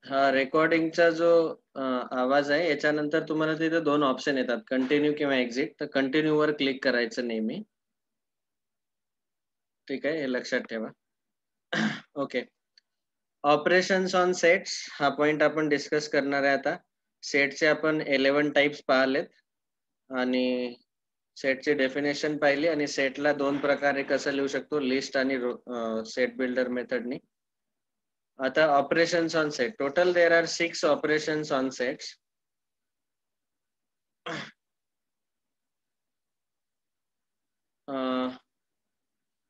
हा रेकॉर्डिंगचा जो आवाज आहे याच्यानंतर तुम्हाला तिथे दोन ऑप्शन येतात, कंटिन्यू किंवा एक्झिट. तर कंटिन्यू वर क्लिक करायचं नेहमी. ठीक आहे, हे लक्षात ठेवा. ओके. ऑपरेशन्स ऑन सेट्स हा पॉइंट आपण डिस्कस करणार आहे आता. सेटचे आपण 11 टाइप्स पाहिलेत आणि सेटची डेफिनेशन पाहिली आणि सेटला दोन प्रकारे कसं लिहू शकतो, लिस्ट आणि सेट बिल्डर मेथडनी. आता operations on set, total there are 6 operations on sets.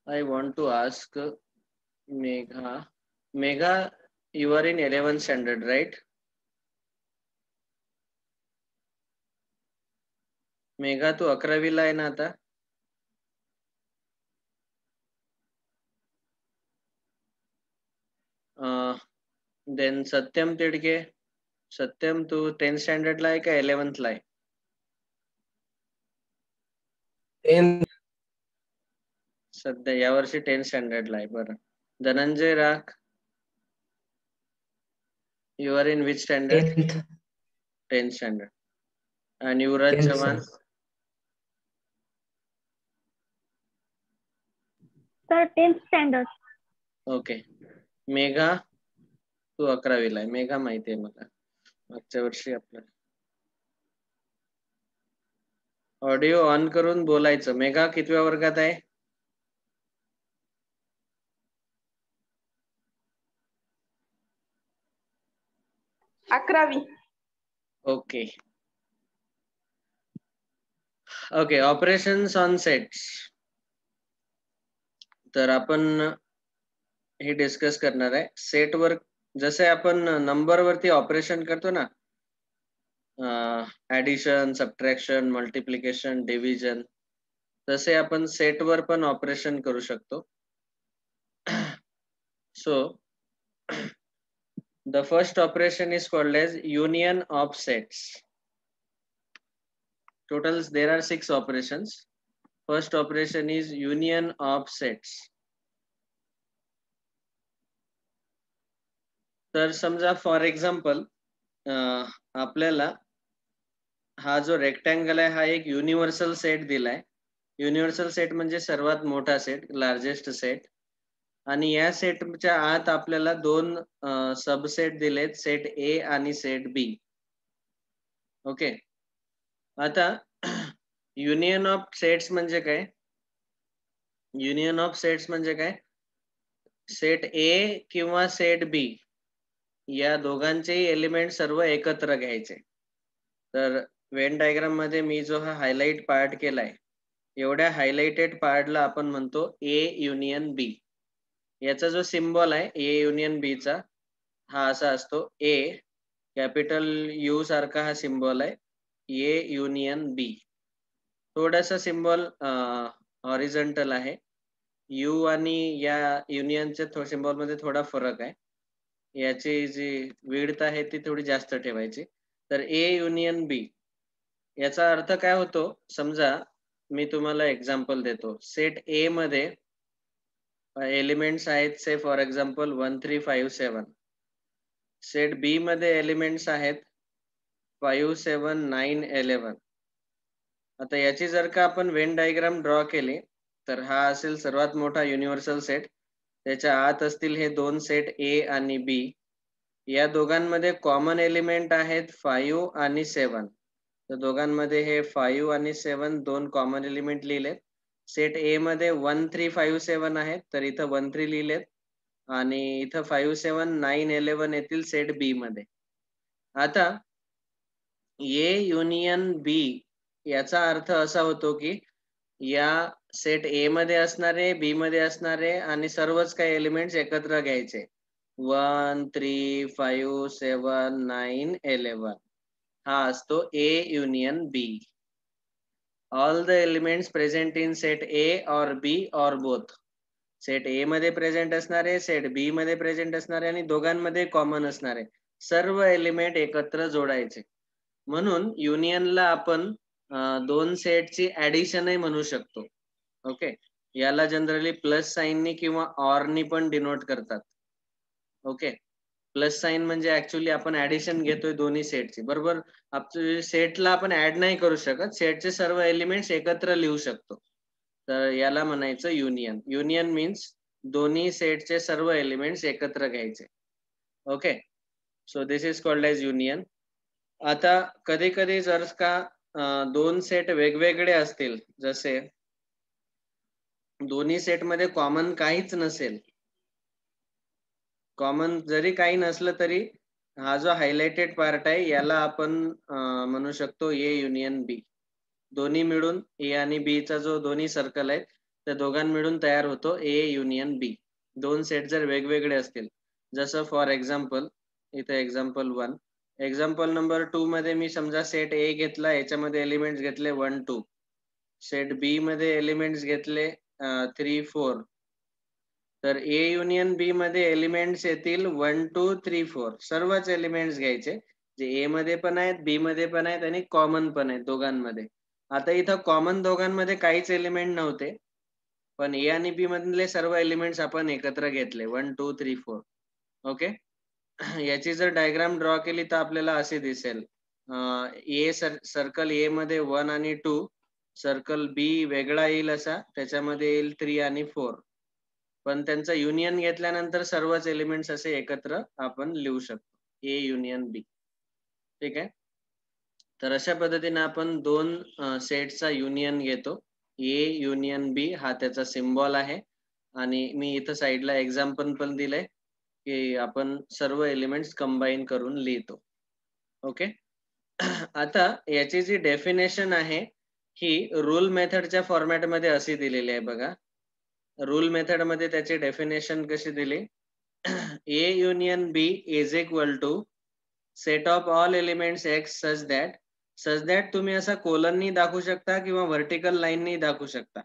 I want to ask Megha. Megha, you are in 11th standard, right? Megha तू 11वीला आहे ना आता? देन सत्यम तिडके. सत्यम तू 10th स्टँडर्डला आहे का 11th ला आहे? सध्या यावर्षी 10th स्टँडर्डला आहे. बरं. Dhananjay Rakh, you are in which standard? 10th standard. आणि Yuvraj Chavan? Sir 10th standard. Okay. Megha तू 11वीला आहे. मेघा माहिती आहे मला, मागच्या वर्षी आपलं. ऑडिओ ऑन करून बोलायचं. मेघा कितव्या वर्गात आहे? 11वी. Okay. Okay, operations on sets. तर आपण हे डिस्कस करणार आहे. सेटवर जसे आपण नंबर वरती ऑपरेशन करतो ना, ऍडिशन, सबट्रॅक्शन, मल्टिप्लिकेशन, डिव्हिजन, तसे आपण सेटवर पण ऑपरेशन करू शकतो. So the first operation is called as union of sets. Total there are 6 operations. First operation is union of sets. तर समजा फॉर एक्झाम्पल आपल्याला हा जो रेक्टँगल आहे हा एक युनिव्हर्सल सेट दिलाय. युनिव्हर्सल सेट म्हणजे सर्वात मोठा सेट, लार्जेस्ट सेट. आणि या सेटच्या आत आपल्याला दोन सबसेट दिलेत, सेट ए आणि सेट बी. ओके. आता युनियन ऑफ सेट्स म्हणजे काय? युनियन ऑफ सेट्स म्हणजे काय? सेट ए किंवा सेट बी या दोघांचेही एलिमेंट सर्व एकत्र घ्यायचे. तर वेन डायग्राम मध्ये मी जो हा हायलाइट पार्ट केलाय, एवढ्या हायलाइटेड पार्टला आपण म्हणतो ए युनियन बी. याचा जो सिम्बॉल आहे ए युनियन बी चा, हा असा असतो. ए कॅपिटल यू सारखा हा सिम्बॉल आहे, ए युनियन बी. थोडासा सिम्बॉल हॉरिझॉन्टल आहे. यू आणि या युनियनच्या सिम्बॉल मध्ये थोडा फरक आहे. याची जी विड्थ आहे ती थोडी जास्त ठेवायची. तर ए युनियन बी याचा अर्थ काय होतो? समजा मी तुम्हाला एक्झाम्पल देतो. सेट ए मध्ये एलिमेंट्स आहेत से फॉर एक्झाम्पल 1 3 5 7. सेट बी मध्ये एलिमेंट्स आहेत 5 7 9 11. आता याची जर का आपण वेन डायग्राम ड्रॉ केली तर हा असेल सर्वात मोठा युनिव्हर्सल सेट. त्याच्या आत असतील हे दोन सेट ए आणि बी. या दोघांमध्ये कॉमन एलिमेंट आहेत 5 आणि 7. तर दोघांमध्ये हे 5 आणि 7 दोन कॉमन एलिमेंट लिहिलेत. सेट ए मध्ये 1 3 5 7 आहेत, तर इथं 1 3 लिहिलेत. आणि इथं 5 7 9 11 येतील सेट बी मध्ये. आता ए युनियन बी याचा अर्थ असा होतो की या सेट ए मध्ये असणारे, बी मध्ये असणारे आणि सर्वच काही एलिमेंट्स एकत्र घ्यायचे. 1 3 5 7 9 11 हा असतो A union B. All the elements present in set A or B और बोथ. सेट ए मध्ये प्रेझेंट असणारे, सेट बी मध्ये प्रेझेंट असणारे आणि दोघांमध्ये कॉमन असणारे सर्व एलिमेंट एकत्र जोडायचे. म्हणून युनियनला आपण दोन सेटची ऍडिशनही म्हणू शकतो. ओके. याला जनरली प्लस साइननी किंवा ऑरनी पण डिनोट करतात. ओके. प्लस साइन म्हणजे ऍक्च्युली आपण ऍडिशन घेतोय दोन्ही सेटची, बरोबर. सेटला आपण ऍड नाही करू शकत, सेटचे सर्व एलिमेंट्स एकत्र लिहू शकतो. तर याला म्हणायचं युनियन. युनियन मीन्स दोन्ही सेटचे सर्व एलिमेंट्स एकत्र घ्यायचे. Okay, so this is called as union. आता कधी कधी जर का दोन सेट वेगवेगळे असतील, जसे दोन्ही सेट मध्ये कॉमन काहीच नसेल, कॉमन जरी काही नसलं तरी हा जो हायलाइटेड पार्ट आहे याला आपण म्हणू शकतो ए युनियन बी. दोन्ही मिळून ए आणि बी चा जो दोन्ही सर्कल आहेत त्या दोघां मिळून तयार होतो ए युनियन बी. दोन सेट जर वेगवेगळे असतील, जसं फॉर एक्झाम्पल इथे एक्झाम्पल 1, एक्झाम्पल नंबर 2 मध्ये मी समजा सेट ए घेतला, याच्यामध्ये एलिमेंट्स घेतले 1 2, सेट बी मध्ये एलिमेंट्स घेतले 3 4, तर ए युनियन बी मध्ये एलिमेंट्स येतील 1 2 3 4. सर्वच एलिमेंट्स घ्यायचे जे ए मध्ये पण आहेत, बी मध्ये पण आहेत आणि कॉमन पण आहेत दोघांमध्ये. आता इथं कॉमन दोघांमध्ये काहीच एलिमेंट नव्हते, पण ए आणि बी मधले सर्व एलिमेंट्स आपण एकत्र घेतले 1 2 3 4. ओके, याची जर डायग्राम ड्रॉ केली तर आपल्याला असे दिसेल. ए सर्कल ए मध्ये 1 आणि 2, सर्कल बी वेगळा येईल असा, त्याच्यामध्ये येईल 3 आणि 4. पण त्यांचं युनियन घेतल्यानंतर सर्वच एलिमेंट्स असे एकत्र आपण लिहू शकतो ए युनियन बी. ठीक आहे, तर अशा पद्धतीने आपण दोन सेटचा युनियन घेतो. ए युनियन बी हा त्याचा सिम्बॉल आहे, आणि मी इथं साईडला एक्झाम्पल पण दिलंय की आपण सर्व एलिमेंट्स कंबाईन करून लिहितो. ओके, आता याची जी डेफिनेशन आहे ही रूल मेथडच्या फॉर्मॅटमध्ये अशी दिलेली आहे बघा. रूल मेथड मध्ये त्याची डेफिनेशन कशी दिली, A union B is equal to set of all elements x such that तुम्ही असा कोलननी दाखवू शकता किंवा व्हर्टिकल लाईननी दाखवू शकता.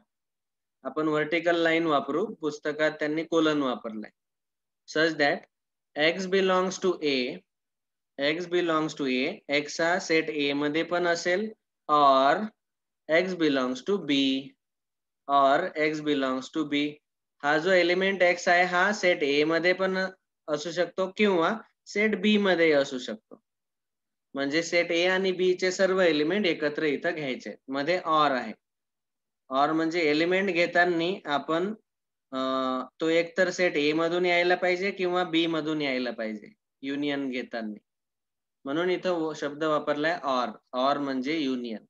आपण व्हर्टिकल लाईन वापरू, पुस्तकात त्यांनी कोलन वापरलाय. Such that x belongs to A, X belongs to A, X हा सेट ए मध्ये पण असेल, और एक्स बिलॉंग्स टू बी, और एक्स बिलॉंग्स टू बी. हा जो एलिमेंट एक्स आहे हा सेट ए मध्ये पण असू शकतो किंवा सेट बी मध्ये असू शकतो. म्हणजे सेट ए आणि बी चे सर्व एलिमेंट एकत्र इथं घ्यायचे. मध्ये ऑर आहे. ऑर म्हणजे एलिमेंट घेताना आपण तो एकतर सेट ए मधून यायला पाहिजे किंवा बी मधून यायला पाहिजे युनियन घेताना. म्हणून इथं शब्द वापरलाय ऑर. ऑर म्हणजे युनियन.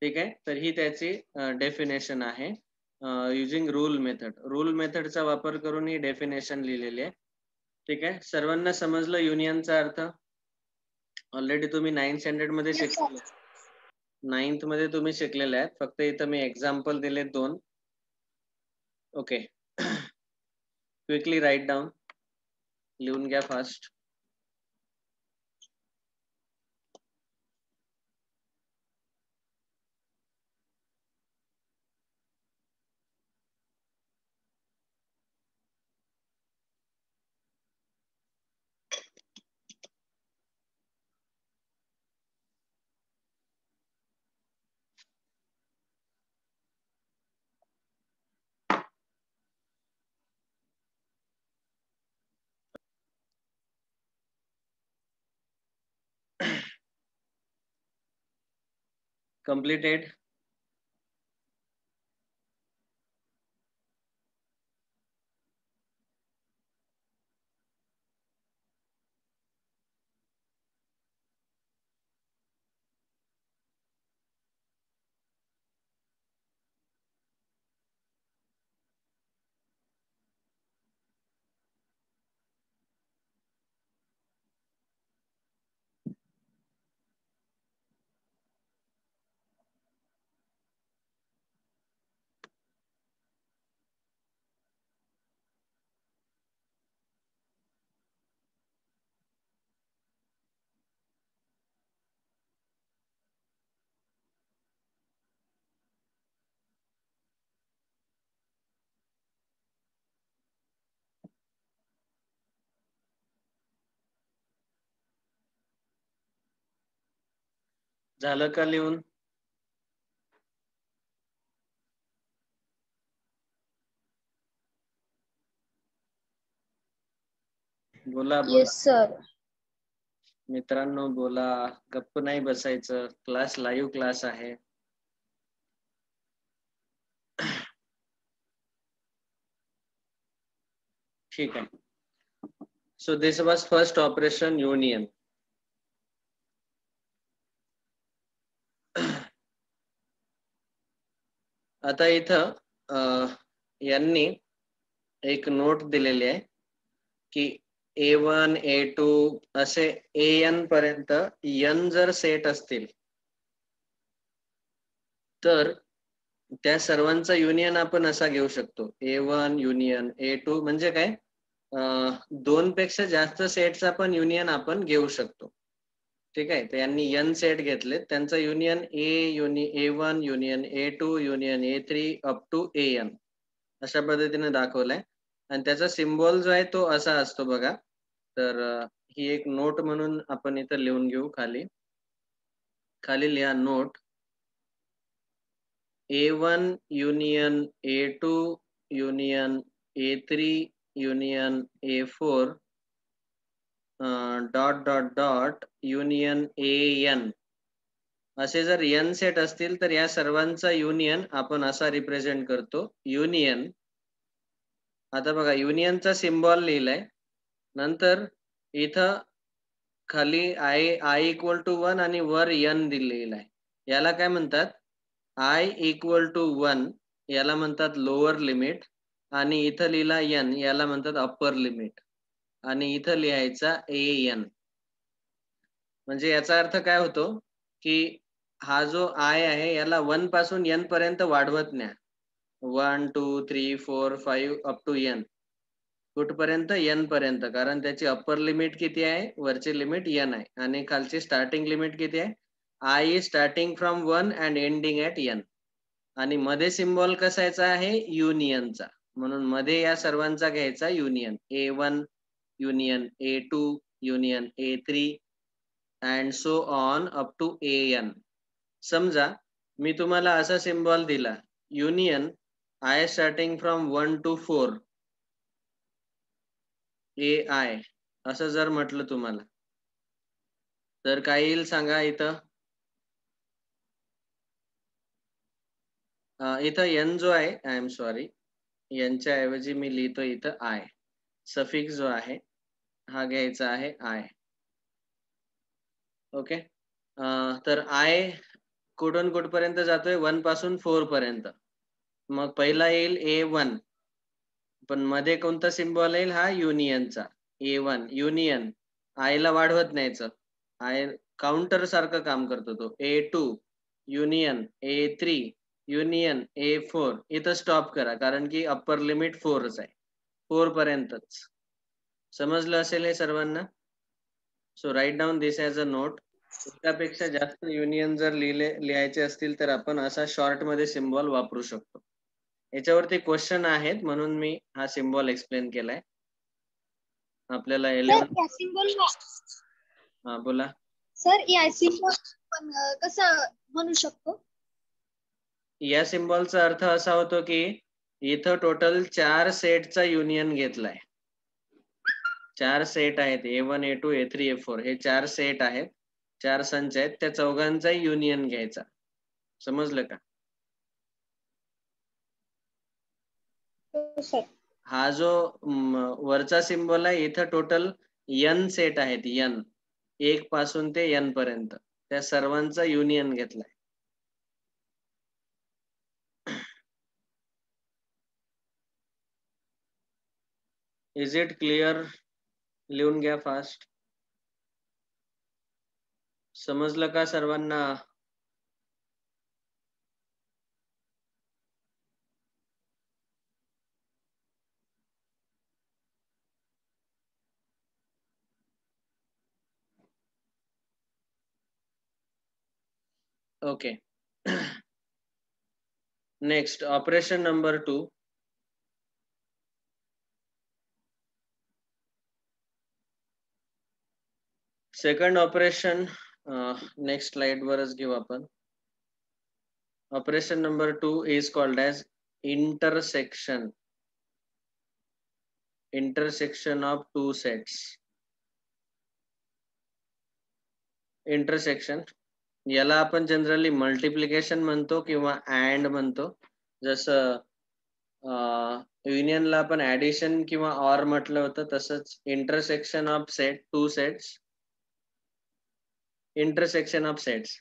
ठीक आहे, तर ही त्याची डेफिनेशन आहे युजिंग रूल मेथड. रूल मेथडचा वापर करून ही डेफिनेशन लिहिलेली आहे. ठीक आहे, सर्वांना समजलं युनियनचा अर्थ? ऑलरेडी तुम्ही 9th स्टँडर्ड मध्ये शिकले, 9th मध्ये तुम्ही शिकलेले आहेत, फक्त इथं मी एक्झाम्पल दिले 2. ओके, क्विकली राईट डाऊन, लिहून घ्या फास्ट. Completed. झालं का लिहून? बोला बोला. Yes sir. मित्रांनो बोला, गप्प नाही बसायचं. क्लास लाईव्ह क्लास आहे. ठीक आहे. So this was first operation union. आता इथं यांनी एक नोट दिलेली आहे की A1 A2 असे AN पर्यंत n जर सेट असतील तर त्या सर्वांचा युनियन आपण असा घेऊ शकतो. A1 युनियन A2 म्हणजे काय, दोन पेक्षा जास्त सेटचा पण युनियन आपण घेऊ शकतो. ठीक आहे. तर यांनी n सेट घेतले, त्यांचा union A1 union A2 union A3 up to AN अशा पद्धतीने दाखवलाय. आणि त्याचा सिम्बॉल जो आहे तो असा असतो बघा. तर ही एक नोट म्हणून आपण इथं लिहून घेऊ. खाली लिहा note. A1 union A2 union A3 union A4 dot dot dot union AN असे जर n सेट असतील तर या सर्वांचा युनियन आपण असा रिप्रेझेंट करतो. युनियन, आता बघा युनियनचा सिम्बॉल लिहिलाय, नंतर इथं खाली I इक्वल टू 1 आणि वर n दिलेला आहे. याला काय म्हणतात, I इक्वल टू 1 याला म्हणतात लोअर लिमिट, आणि इथं लिहिला n याला म्हणतात अप्पर लिमिट, आणि इथं लिहायचा AN. म्हणजे याचा अर्थ काय होतो की हा जो I आहे याला 1 पासून n पर्यंत वाढवत न्या. 1 2 3 4 5 अप टू n, कुठपर्यंत, n पर्यंत. कारण त्याची अप्पर लिमिट किती आहे, वरची लिमिट n आहे, आणि खालची स्टार्टिंग लिमिट किती आहे, I is starting from 1 and ending at n. आणि मध्ये सिम्बॉल कसायचा आहे, युनियनचा, म्हणून मध्ये या सर्वांचा घ्यायचा union. A1 union A2 union A3 and so on up to AN. समजा मी तुम्हाला असा सिम्बॉल दिला, union I starting from 1 to 4 AI असं जर म्हटलं तुम्हाला, तर काय येईल सांगा. इथं इथं n जो आहे, आय एम सॉरी, यांच्या ऐवजी मी लिहितो इथं I. सफिक्स जो आहे हा घ्यायचा आहे I. ओके. तर I कुठून कुठपर्यंत जातोय, 1 पासून 4 पर्यंत. मग पहिला येईल A1, पण मध्ये कोणता सिम्बॉल येईल, हा युनियनचा A1 युनियन. I ला वाढवत न्यायचं, I काउंटर सारखं काम करतो तो. A2 union A3 union A4. इथं स्टॉप करा, कारण की अप्पर लिमिट 4च आहे, 4 पर्यंतच. समजलं असेल हे सर्वांना. So write down this as a note. एकापेक्षा जास्त युनियन जर लिहायचे असतील तर आपण असा शॉर्ट मध्ये सिम्बॉल वापरू शकतो. याच्यावरती क्वेश्चन आहेत म्हणून मी हा सिम्बॉल एक्सप्लेन केलाय. आपल्याला 11 हा बोला सर, या सिम्बॉल पण कसं म्हणू शकतो? या सिम्बॉलचा अर्थ असा होतो की इथं टोटल 4 सेटचा युनियन घेतलाय. 4 सेट आहेत, A1 A2 A3 A4 हे 4 सेट आहेत, 4 संच आहेत, त्या चौघांचा युनियन घ्यायचा. समजलं का? सर, हा जो वरचा सिम्बॉल आहे, इथं टोटल n सेट आहेत, n 1 पासून ते n पर्यंत, त्या सर्वांचा युनियन घेतलाय. Is it clear? लिहून घ्या फास्ट. समजलं का सर्वांना? Okay. Next operation number 2. Second operation next slide वरच घेऊ आपण. Operation number 2 is called as intersection. Intersection of two sets. Intersection याला आपण जनरली मल्टिप्लिकेशन म्हणतो किंवा अँड म्हणतो. जसं युनियनला आपण ऍडिशन किंवा ऑर म्हटलं होतं, तसंच intersection of set two sets. Intersection of sets.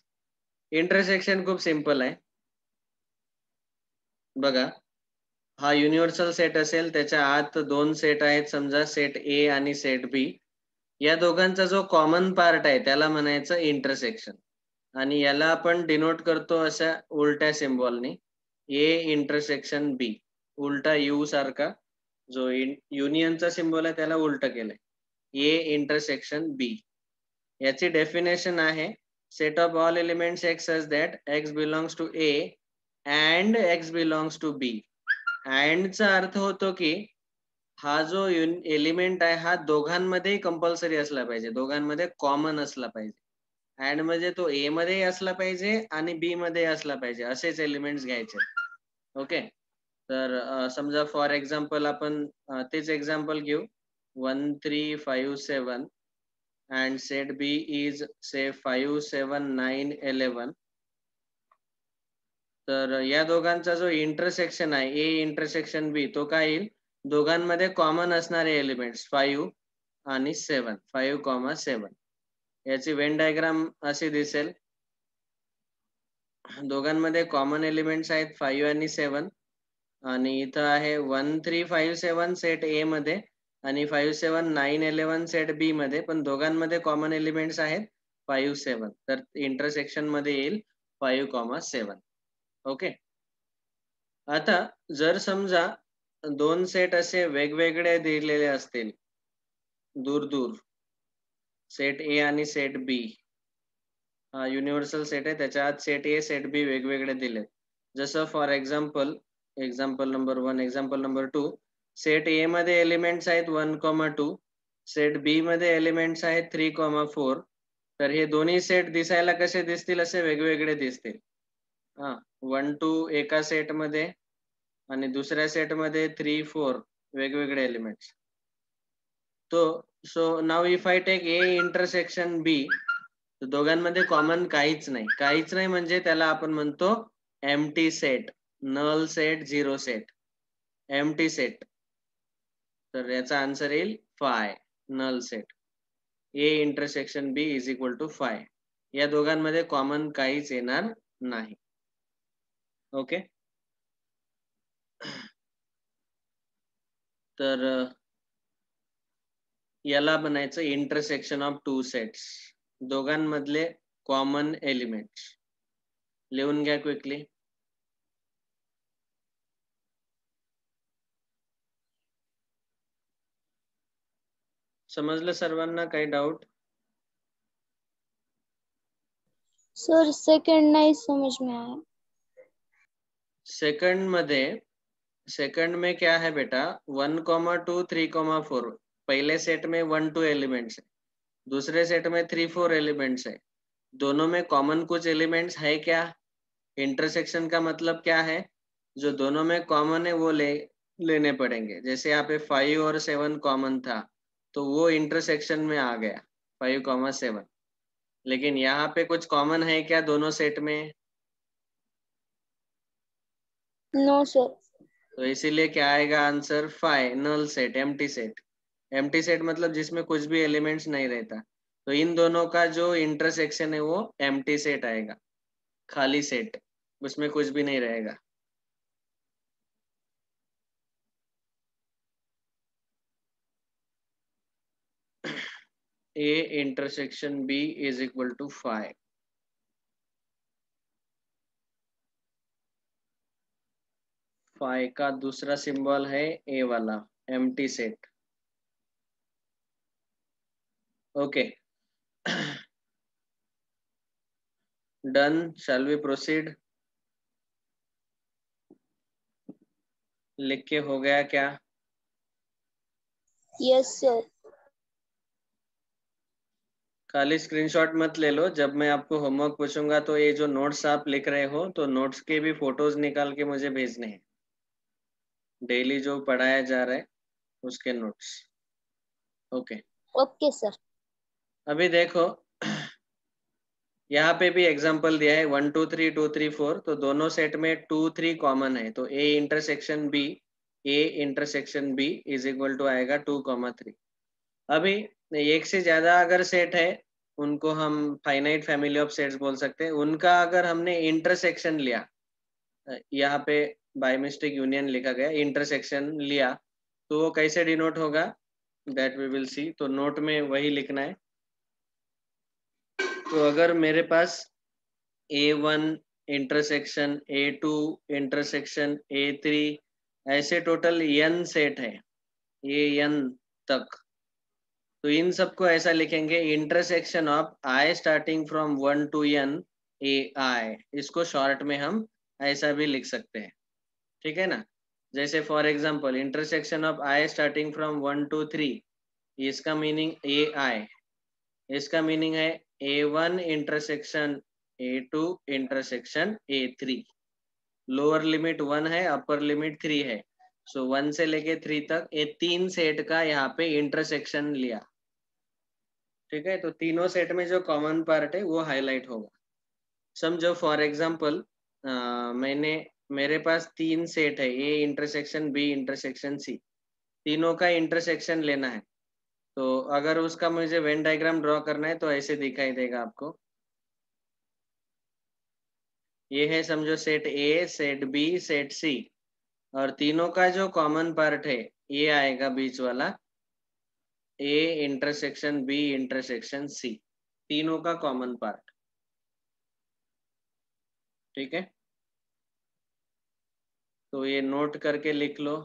Intersection खूप सिंपल आहे बघा. हा युनिव्हर्सल सेट असेल, त्याच्या आत दोन सेट आहेत, समजा सेट ए आणि सेट बी. या दोघांचा जो कॉमन पार्ट आहे त्याला म्हणायचं इंटरसेक्शन. आणि याला आपण डिनोट करतो अशा उलट्या सिम्बॉलने, ए इंटरसेक्शन बी. उलटा यू सारखा जो युनियनचा सिम्बॉल आहे त्याला उलट केलंय, ए इंटरसेक्शन बी. याची डेफिनेशन आहे, set of all elements x such that x belongs to A and x belongs to B. अँडचा अर्थ होतो की हा जो एलिमेंट आहे हा दोघांमध्ये कंपल्सरी असला पाहिजे, दोघांमध्ये कॉमन असला पाहिजे. अँड म्हणजे तो ए मध्ये असला पाहिजे आणि बी मध्ये असला पाहिजे, असेच एलिमेंट्स घ्यायचे. ओके. तर समजा फॉर एक्झाम्पल आपण तेच एक्झाम्पल घेऊ, 1 3 5 7 and set B is say 5 7 9 11. तर या दोघांचा जो इंटरसेक्शन आहे ए इंटरसेक्शन बी, तो काय येईल, दोघांमध्ये कॉमन असणारे एलिमेंट्स 5 आणि 7, 5,7. याची वेन डायग्राम अशी दिसेल. दोघांमध्ये कॉमन एलिमेंट्स आहेत 5 आणि 7. आणि इथं आहे 1 3 5 7 सेट ए मध्ये आणि 5 7 9 11 सेट बी मध्ये, पण दोघांमध्ये कॉमन एलिमेंट्स आहेत 5 7. तर इंटरसेक्शन मध्ये येईल 5,7. ओके. आता जर समजा दोन सेट असे वेगवेगळे दिलेले असतील, दूर दूर, सेट ए आणि सेट बी. हा युनिव्हर्सल सेट आहे, त्याच्या आत सेट ए सेट बी वेगवेगळे दिले. जसं for example number 1, example number 2, set A मध्ये एलिमेंट्स आहेत 1,2, सेट बी मध्ये एलिमेंट्स आहेत 3,4. तर हे दोन्ही सेट दिसायला कसे दिसतील, असे वेगवेगळे दिसतील. 1 2 एका सेट मध्ये आणि दुसऱ्या सेट मध्ये 3 4 वेगवेगळे elements. So now if I take A intersection B, दोघांमध्ये कॉमन काहीच नाही म्हणजे त्याला आपण म्हणतो empty set, null set, zero set, empty set. तर याचा आन्सर येईल 5, null set. A intersection B is equal to 5. या दोघांमध्ये कॉमन काहीच येणार नाही. ओके. तर याला बनायचं इंटरसेक्शन ऑफ टू सेट्स, दोघांमधले कॉमन एलिमेंट्स. लिहून घ्या क्विकली. समजलं सर्वांना? काही डाउट? सर सेकंड नहीं समझ में आया. सेकंड में क्या है बेटा, 1,2 3,4. पहले सेट में 1 2 एलिमेंट्स है, दूसरे सेट में 3 4 एलिमेंट्स है. दोनों में कॉमन कुछ एलिमेंट्स है क्या? इंटरसेक्शन का मतलब क्या है, जो दोनों में कॉमन है वो लेने पड़ेंगे. जैसे यहाँ पे 5 और 7 कॉमन था, तो वो इंटरसेक्शन में आ गया 5,7. लेकिन यहाँ पे कुछ कॉमन है क्या दोनों सेट में? No sir. तो इसीलिए क्या आएगा answer, 5, null set, empty set. Empty set मतलब जिसमें कुछ भी एलिमेंट्स नहीं रहता. तो इन दोनों का जो इंटरसेक्शन है वो एम्प्टी सेट आएगा, खाली सेट, उसमें कुछ भी नहीं रहेगा. A intersection B is equal to 5. का दूसरा सिंबल है ए वाला, empty set. Okay. Done. Shall we proceed? लिख के हो गया क्या? Yes sir. खाली स्क्रीनशॉट मत ले लो. जब मैं आपको होमवर्क पूछूंगा तो ये जो नोट्स आप लिख रहे हो, तो नोट्स के भी फोटोज निकाल के मुझे भेजने हैं. डेली जो पढ़ाया जा रहा है उसके नोट्स। Okay okay sir. अभी देखो यहाँ पे भी एग्जांपल दिया है 1 2 3 2 3 4, तो दोनों सेट में 2 3 कॉमन है, तो A intersection B is equal to आएगा 2, 3। अभी एक से ज्यादा अगर सेट है उनको हम फाइनाइट फैमिली ऑफ सेट्स बोल सकते हैं। उनका अगर हमने इंटरसेक्शन लिया, यहाँ पे बाय मिस्टेक यूनियन लिखा गया, इंटरसेक्शन लिया, तो वो कैसे डिनोट होगा दैट वी विल सी। तो नोट में वही लिखना है। तो अगर मेरे pass A1 intersection A2 intersection A3 ऐसे टोटल n सेट है, an तक, तो इन सबको ऐसा लिखेंगे intersection of I starting from 1 to n AI। इसको शॉर्ट में हम ऐसा भी लिख सकते हैं, ठीक है ना। जैसे for example intersection of I starting from 1 to 3, इसका मीनिंग AI, इसका मीनिंग है A1 intersection A2 intersection A3। Lower limit 1 है, अपर लिमिट 3 है, सो 1 से लेके 3 तक ये 3 सेट का यहाँ पे इंटरसेक्शन लिया, ठीक है। तो तीनों सेट में जो कॉमन पार्ट है वो हाईलाइट होगा। समझो फॉर एग्जांपल मैंने मेरे पास 3 सेट है, A intersection B intersection C, तीनों का इंटरसेक्शन लेना है। तो अगर उसका मुझे वेन डायग्राम ड्रॉ करना है तो ऐसे दिखाई देगा आपको। ये है समझो set A, set B, set C, और तीनों का जो कॉमन पार्ट है ये आएगा बीच वाला, A intersection B intersection C, तीनों का कॉमन पार्ट, ठीक है। तो ये नोट करके लिख लो।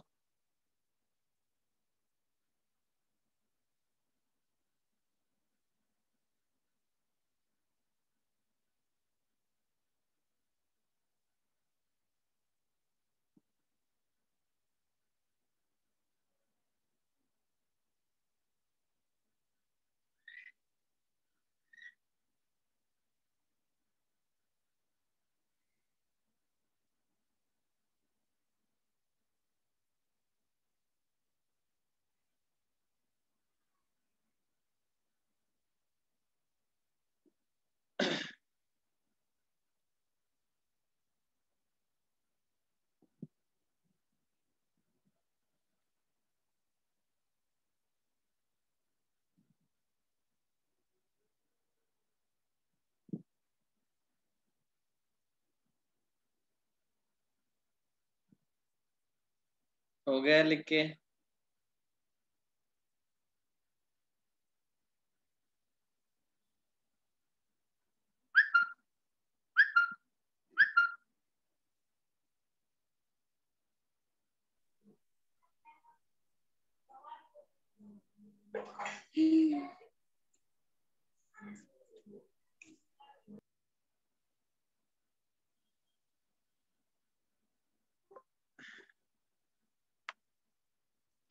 हो गया लिख के?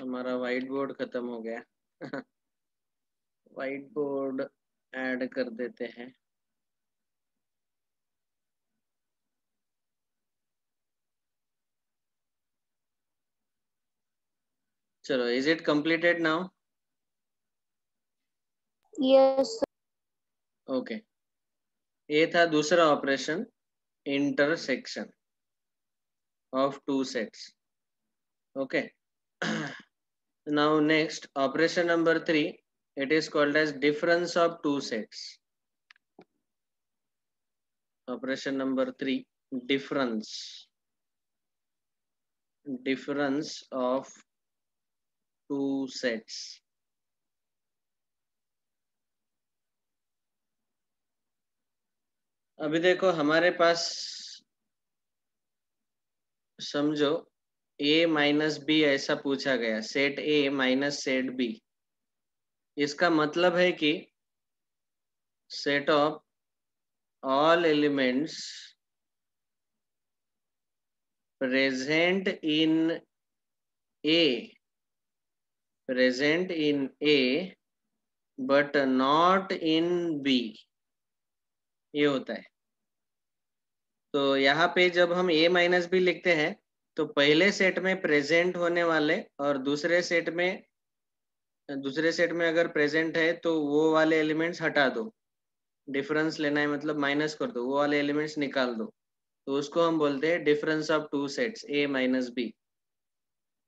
हमारा व्हाइट बोर्ड खत्म हो गया व्हाइट बोर्ड ऐड कर देते हैं। चलो, is it completed now? Yes okay, ये था दूसरा operation, intersection of two sets. Okay now next operation number 3, it is called as difference of two sets. Operation number 3, difference of two sets. अभी देखो हमारे पास समझो a minus बी ऐसा पूछा गया, set a minus set बी। इसका मतलब है कि set of all elements present in A but not in B, ये होता है। तो यहाँ पे जब हम a माइनस बी लिखते हैं तो पहले सेट में प्रेजेंट होने वाले और दूसरे सेट में अगर प्रेजेंट है तो वो वाले एलिमेंट्स हटा दो, डिफरेंस लेना है मतलब माइनस कर दो, वो वाले एलिमेंट्स निकाल दो, तो उसको हम बोलते हैं difference of two sets A minus B.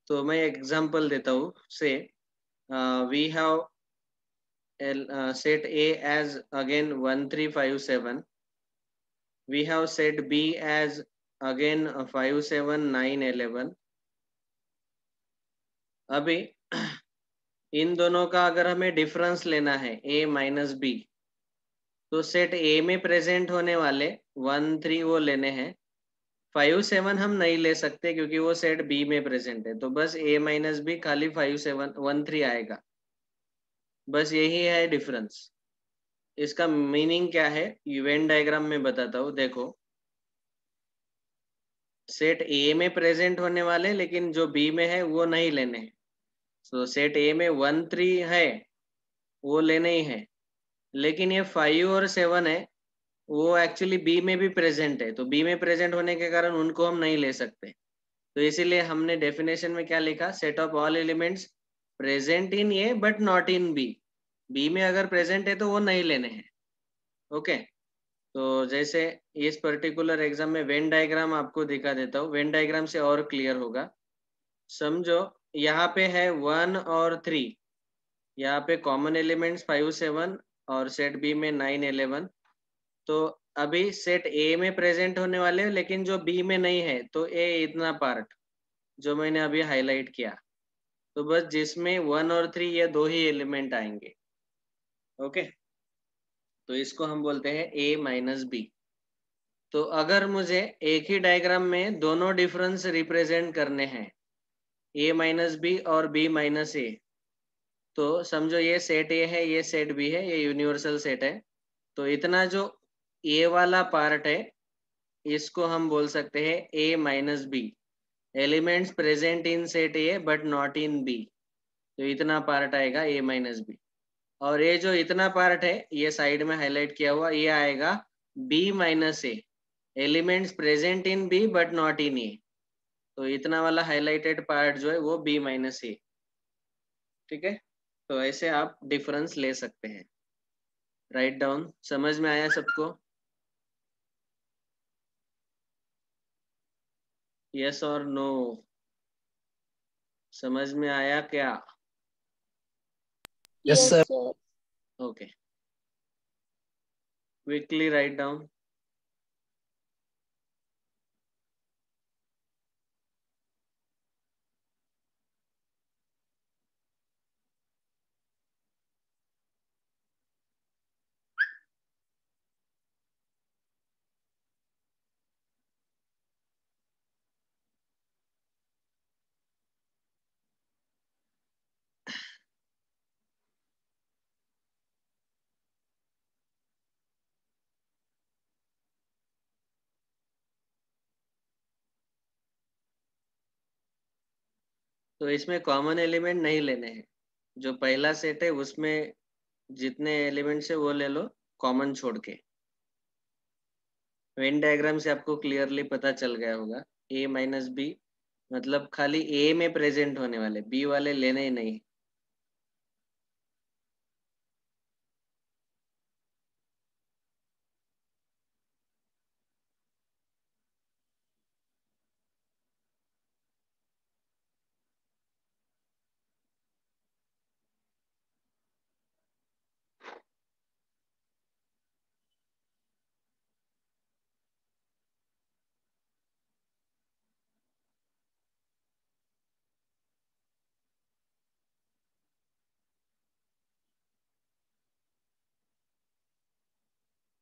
तो मैं एग्जांपल देता हूँ say we have set A as again 1 3 5 7, we have set B as again 5 7 9 11। अभी इन दोनों का अगर हमें डिफरेंस लेना है A माइनस बी, तो सेट A में प्रेजेंट होने वाले 1 3 वो लेने हैं, 5 7 हम नहीं ले सकते क्योंकि वो सेट B में प्रेजेंट है, तो बस A माइनस बी खाली 5 7 1 3 आएगा, बस यही है डिफरेंस। इसका मीनिंग क्या है वेन डायग्राम में बताता हूँ। देखो सेट ए में प्रेजेंट होने वाले लेकिन जो बी में है वो नहीं लेने हैं। तो सेट ए में 1 3 है वो लेने ही है, लेकिन ये 5 और 7 है वो एक्चुअली बी में भी प्रेजेंट है, तो बी में प्रेजेंट होने के कारण उनको हम नहीं ले सकते। तो इसीलिए हमने डेफिनेशन में क्या लिखा, set of all elements present in A but not in B. B में अगर प्रेजेंट है तो वो नहीं लेने हैं। ओके, तो जैसे इस पर्टिकुलर एग्जाम में वेन डायग्राम आपको दिखा देता हूँ, वेन डायग्राम से और क्लियर होगा। समझो यहाँ पे है 1 और 3, यहाँ पे कॉमन एलिमेंट्स 5 7 और सेट बी में 9 11। तो अभी सेट ए में प्रेजेंट होने वाले लेकिन जो बी में नहीं है, तो ए इतना पार्ट जो मैंने अभी हाईलाइट किया, तो बस जिसमें 1 और 3 ये दो ही एलिमेंट आएंगे। ओके, तो इसको हम बोलते हैं ए माइनस बी। तो अगर मुझे एक ही डायग्राम में दोनों डिफरेंस रिप्रेजेंट करने हैं, ए माइनस बी और बी माइनस ए, तो समझो ये सेट ए है, ये सेट बी है, ये यूनिवर्सल सेट है। तो इतना जो ए वाला पार्ट है इसको हम बोल सकते हैं A minus B, elements present in set A but not in B, तो इतना पार्ट आएगा ए माइनस बी। और ये जो इतना पार्ट है ये साइड में हाईलाइट किया हुआ, ये आएगा B minus A, elements present in B but not in A, तो इतना वाला हाईलाइटेड पार्ट जो है वो बी माइनस ए। ठीक है, तो ऐसे आप डिफरेंस ले सकते हैं। राइट डाउन, समझ में आया सबको? यस और नो, समझ में आया क्या? Yes, Yes, sir. sir. Okay, quickly write down. तो इसमें कॉमन एलिमेंट नहीं लेने हैं, जो पहला सेट है उसमें जितने एलिमेंट्स है वो ले लो कॉमन छोड़ के। वेन डायग्राम से आपको क्लियरली पता चल गया होगा, ए माइनस बी मतलब खाली ए में प्रेजेंट होने वाले, बी वाले लेने ही नहीं।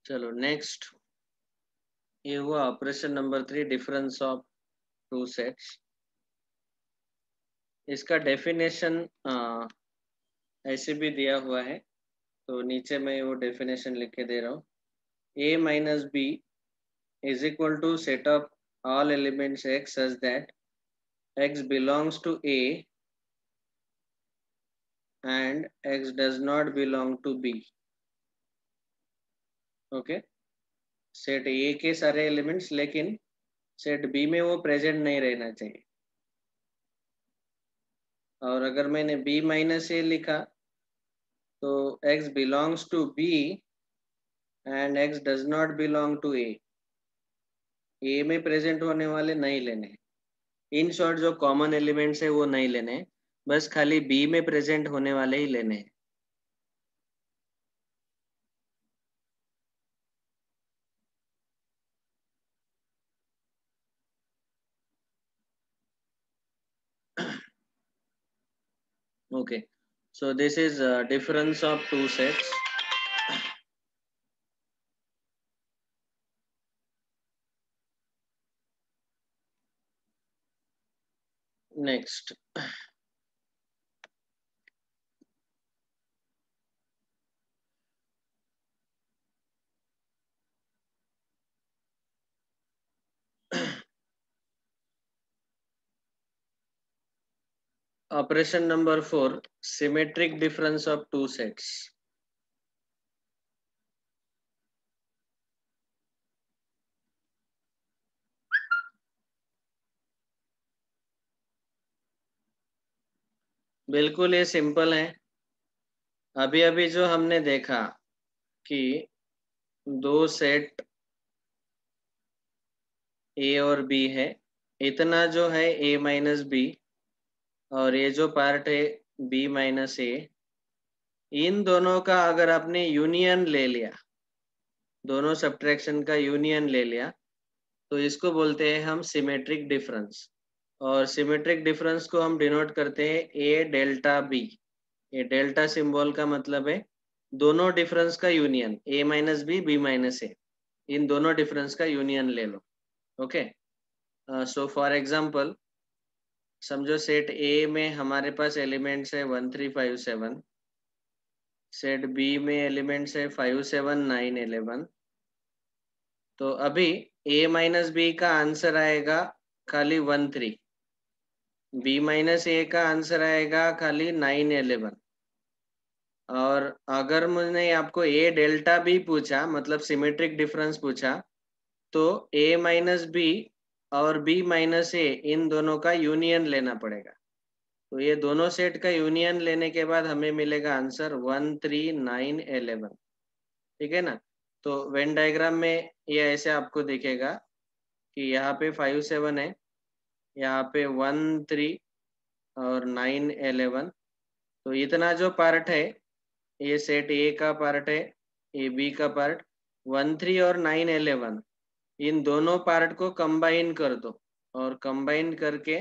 चलो नेक्स्ट, ये हुआ operation number 3, difference of two sets. इसका डेफिनेशन ऐसे भी दिया हुआ है, तो नीचे मैं वो डेफिनेशन लिख के दे रहा हूँ। A minus B is equal to set of all elements x such that x belongs to A and x does not belong to B। Okay, set A के सारे एलिमेंट्स लेकिन सेट बी में वो प्रेजेंट नहीं रहना चाहिए। और अगर मैंने b माइनस ए लिखा तो x belongs to b and x does not belong to A में प्रेजेंट होने वाले नहीं लेने। इन शॉर्ट जो कॉमन एलिमेंट्स है वो नहीं लेने, बस खाली बी में प्रेजेंट होने वाले ही लेने हैं। Okay, so this is a difference of two sets. Next, operation number 4, symmetric difference of two sets. बिल्कुल ये सिंपल है। अभी अभी जो हमने देखा कि दो सेट ए और बी है, इतना जो है ए माइनस बी और ये जो पार्ट है बी माइनस ए, इन दोनों का अगर आपने यूनियन ले लिया, दोनों सब्ट्रैक्शन का यूनियन ले लिया, तो इसको बोलते हैं हम सिमेट्रिक डिफरेंस। और सिमेट्रिक डिफरेंस को हम डिनोट करते हैं ए डेल्टा बी। ये डेल्टा सिंबल का मतलब है दोनों डिफरेंस का union, A minus B, B minus A, इन दोनों डिफरेंस का यूनियन ले लो। ओके, सो फॉर एग्जांपल समझो सेट ए में हमारे पास एलिमेंट्स है 1 3 5 7, सेट बी में एलिमेंट्स है 5 7 9 11। तो अभी ए माइनस बी का आंसर आएगा खाली 1 3, बी माइनस ए का आंसर आएगा खाली 9 11। और अगर मैंने आपको ए डेल्टा बी पूछा, मतलब सिमेट्रिक डिफरेंस पूछा, तो ए माइनस बी और बी माइनस ए इन दोनों का यूनियन लेना पड़ेगा। तो ये दोनों सेट का यूनियन लेने के बाद हमें मिलेगा आंसर 1 3 9 11। ठीक है ना। तो वेन डायग्राम में ये ऐसे आपको दिखेगा कि यहाँ पे 5 7 है, यहाँ पे 1 3 और 9 11। तो इतना जो पार्ट है ये सेट ए का पार्ट है, ए बी का पार्ट, 1 3 और 9 11, इन दोनों पार्ट को कंबाइन कर दो और कंबाइन करके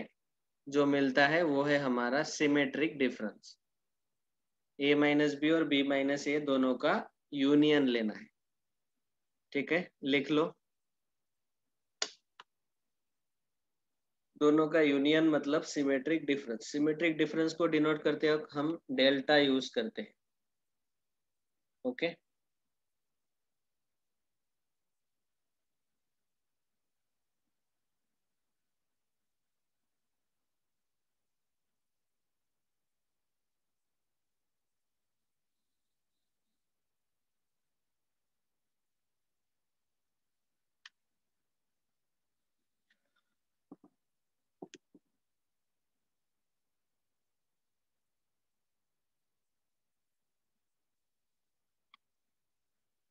जो मिलता है वो है हमारा सिमेट्रिक डिफरेंस। ए माइनस बी और बी माइनस ए दोनों का यूनियन लेना है। ठीक है, लिख लो। दोनों का यूनियन मतलब सिमेट्रिक डिफरेंस। सिमेट्रिक डिफरेंस को डिनोट करते वक्त हम डेल्टा यूज करते हैं। Okay,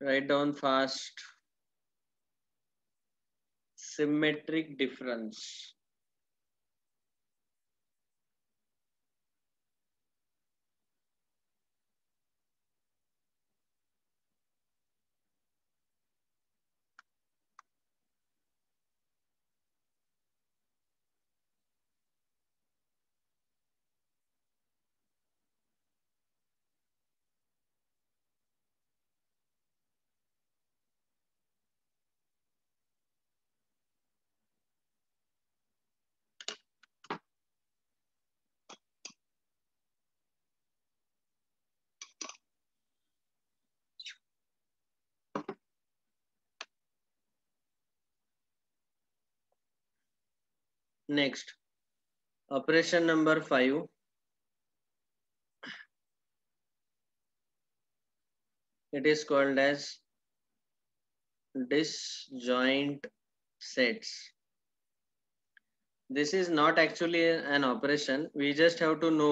write down fast. Symmetric difference, next operation number 5, it is called as disjoint sets. This is not actually an operation, we just have to know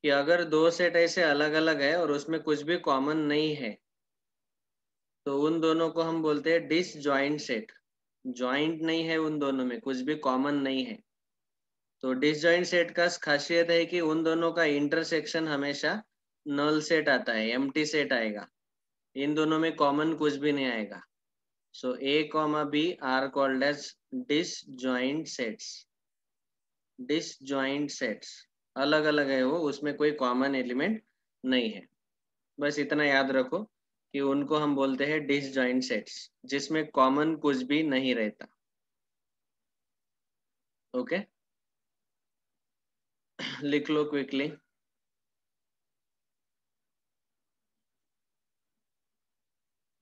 कि अगर दो set ऐसे अलग अलग है और उसमें कुछ भी कॉमन नहीं है तो उन दोनों को हम बोलते हैं डिसजॉइंट सेट। जॉइंट नहीं है उन दोनों में, कुछ भी कॉमन नहीं है, तो डिसजॉइंट सेट का खासियत है कि उन दोनों का इंटरसेक्शन हमेशा नल सेट आता है, एम्प्टी सेट आएगा, इन दोनों में कॉमन कुछ भी नहीं आएगा। So A comma B are called as disjoint sets. Disjoint sets अलग अलग है वो, उसमें कोई कॉमन एलिमेंट नहीं है। बस इतना याद रखो कि उनको हम बोलते हैं डिसजॉइंट सेट्स, जिसमें कॉमन कुछ भी नहीं रहता। ओके, लिख लो क्विकली।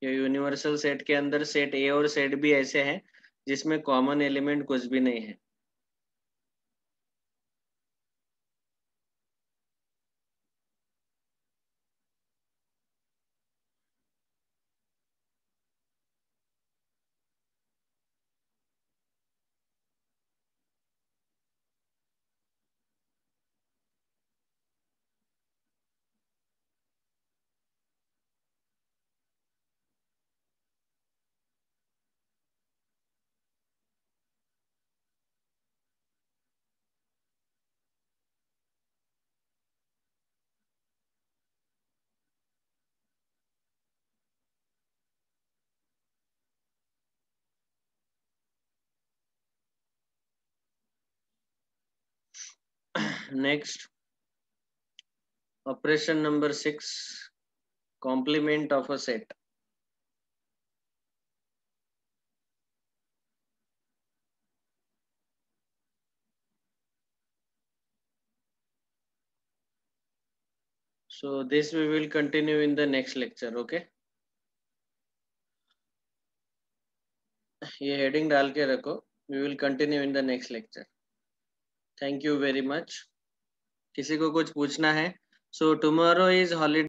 ये यूनिवर्सल सेट के अंदर सेट ए और सेट बी ऐसे हैं जिसमें कॉमन एलिमेंट कुछ भी नहीं है। Next, operation number 6, complement of a set. So this we will continue in the next lecture. Okay, ये हेडिंग डाल के रखो, we will continue in the next lecture. Thank you very much. किसी को कुछ पूछना है? So tomorrow is holiday.